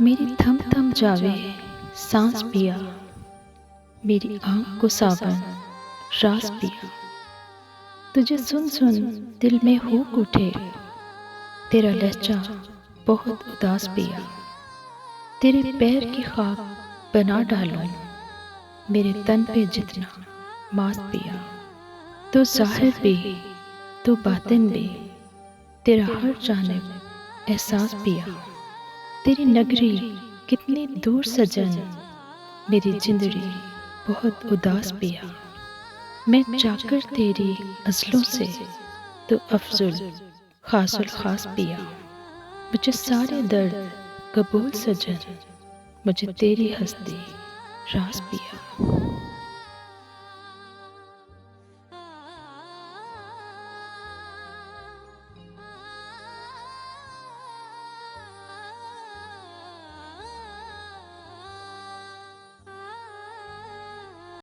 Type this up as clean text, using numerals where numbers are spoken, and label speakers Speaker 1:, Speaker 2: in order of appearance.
Speaker 1: मेरी थम थम जावे सांस पिया, मेरी आँख को सावन रास पिया। तुझे सुन सुन दिल में हुक उठे, तेरा लहजा बहुत उदास पिया। तेरे पैर की खाक बना डालूं मेरे तन पे जितना मांस पिया। तो ज़ाहिर भी तो बातिन भी तेरा हर जानिब एहसास पिया। तेरी नगरी कितनी दूर सजन, मेरी जिंदड़ी बहुत उदास पिया। मैं चाकर तेरी अज़लों से तो अफजुल खासुल खास पिया। मुझे सारे दर्द कबूल सजन, मुझे तेरी हस्ती रास पिया।